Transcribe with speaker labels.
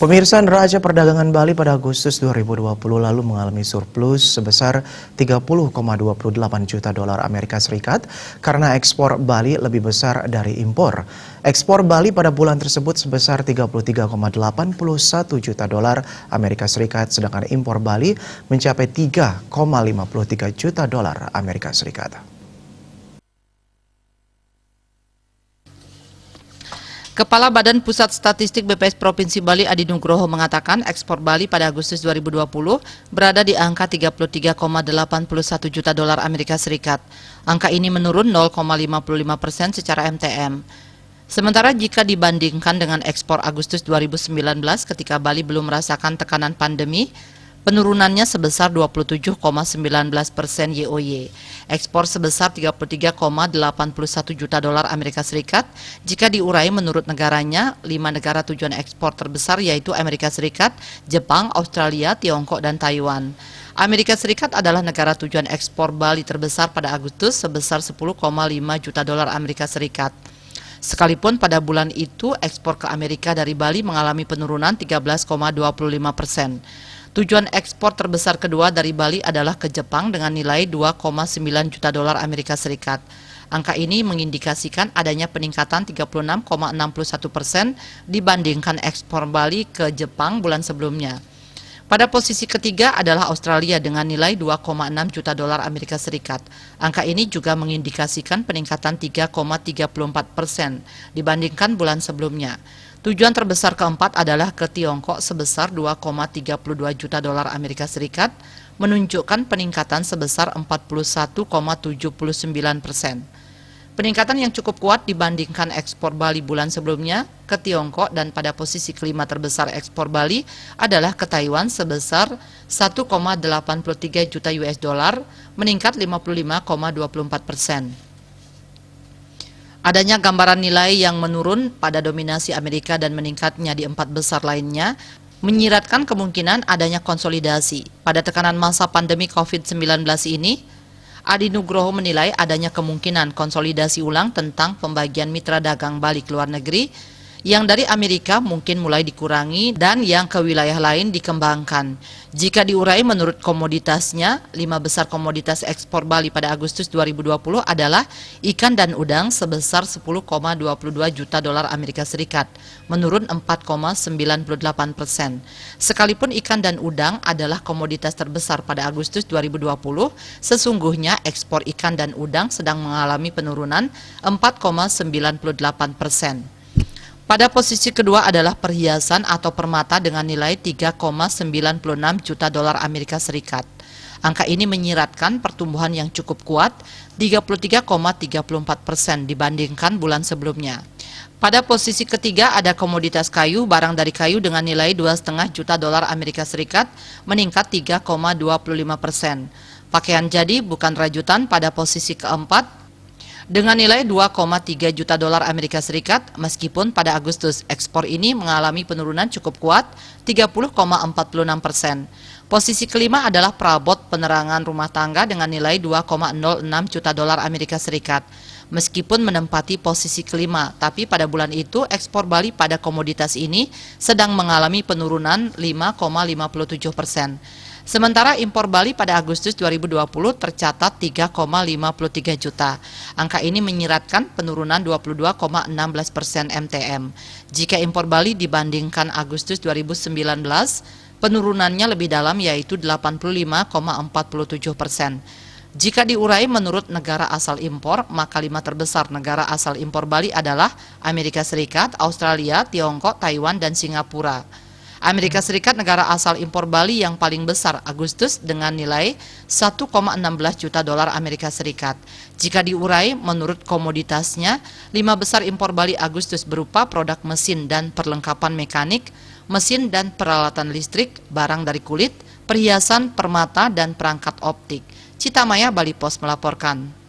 Speaker 1: Pemirsa, neraca perdagangan Bali pada Agustus 2020 lalu mengalami surplus sebesar 30,28 juta dolar Amerika Serikat karena ekspor Bali lebih besar dari impor. Ekspor Bali pada bulan tersebut sebesar 33,81 juta dolar Amerika Serikat, sedangkan impor Bali mencapai 3,53 juta dolar Amerika Serikat.
Speaker 2: Kepala Badan Pusat Statistik BPS Provinsi Bali Adi Nugroho mengatakan ekspor Bali pada Agustus 2020 berada di angka 33,81 juta dolar Amerika Serikat. Angka ini menurun 0,55% secara MTM. Sementara jika dibandingkan dengan ekspor Agustus 2019 ketika Bali belum merasakan tekanan pandemi, penurunannya sebesar 27,19% YoY. Ekspor sebesar 33,81 juta dolar Amerika Serikat. Jika diurai menurut negaranya, 5 negara tujuan ekspor terbesar yaitu Amerika Serikat, Jepang, Australia, Tiongkok, dan Taiwan. Amerika Serikat adalah negara tujuan ekspor Bali terbesar pada Agustus sebesar 10,5 juta dolar Amerika Serikat. Sekalipun pada bulan itu ekspor ke Amerika dari Bali mengalami penurunan 13,25%. Tujuan ekspor terbesar kedua dari Bali adalah ke Jepang dengan nilai 2,9 juta dolar Amerika Serikat. Angka ini mengindikasikan adanya peningkatan 36,61% dibandingkan ekspor Bali ke Jepang bulan sebelumnya. Pada posisi ketiga adalah Australia dengan nilai 2,6 juta dolar Amerika Serikat. Angka ini juga mengindikasikan peningkatan 3,34% dibandingkan bulan sebelumnya. Tujuan terbesar keempat adalah ke Tiongkok sebesar 2,32 juta dolar Amerika Serikat, menunjukkan peningkatan sebesar 41,79%. Peningkatan yang cukup kuat dibandingkan ekspor Bali bulan sebelumnya ke Tiongkok, dan pada posisi kelima terbesar ekspor Bali adalah ke Taiwan sebesar 1,83 juta US dollar, meningkat 55,24%. Adanya gambaran nilai yang menurun pada dominasi Amerika dan meningkatnya di 4 besar lainnya menyiratkan kemungkinan adanya konsolidasi. Pada tekanan masa pandemi COVID-19 ini, Adi Nugroho menilai adanya kemungkinan konsolidasi ulang tentang pembagian mitra dagang Bali ke luar negeri yang dari Amerika mungkin mulai dikurangi dan yang ke wilayah lain dikembangkan. Jika diurai menurut komoditasnya, 5 besar komoditas ekspor Bali pada Agustus 2020 adalah ikan dan udang sebesar 10,22 juta dolar Amerika Serikat, menurun 4,98%. Sekalipun ikan dan udang adalah komoditas terbesar pada Agustus 2020, sesungguhnya ekspor ikan dan udang sedang mengalami penurunan 4,98%. Pada posisi kedua adalah perhiasan atau permata dengan nilai 3,96 juta dolar Amerika Serikat. Angka ini menyiratkan pertumbuhan yang cukup kuat, 33,34% dibandingkan bulan sebelumnya. Pada posisi ketiga ada komoditas kayu, barang dari kayu dengan nilai 2,5 juta dolar Amerika Serikat, meningkat 3,25%. Pakaian jadi bukan rajutan pada posisi keempat, dengan nilai 2,3 juta dolar Amerika Serikat, meskipun pada Agustus ekspor ini mengalami penurunan cukup kuat 30,46%. Posisi kelima adalah perabot penerangan rumah tangga dengan nilai 2,06 juta dolar Amerika Serikat. Meskipun menempati posisi kelima, tapi pada bulan itu ekspor Bali pada komoditas ini sedang mengalami penurunan 5,57%. Sementara impor Bali pada Agustus 2020 tercatat 3,53 juta. Angka ini menyiratkan penurunan 22,16% MTM. Jika impor Bali dibandingkan Agustus 2019, penurunannya lebih dalam yaitu 85,47%. Jika diurai menurut negara asal impor, maka 5 terbesar negara asal impor Bali adalah Amerika Serikat, Australia, Tiongkok, Taiwan, dan Singapura. Amerika Serikat negara asal impor Bali yang paling besar Agustus dengan nilai 1,16 juta dolar Amerika Serikat. Jika diurai menurut komoditasnya, 5 besar impor Bali Agustus berupa produk mesin dan perlengkapan mekanik, mesin dan peralatan listrik, barang dari kulit, perhiasan, permata, dan perangkat optik. Citamaya Bali Pos melaporkan.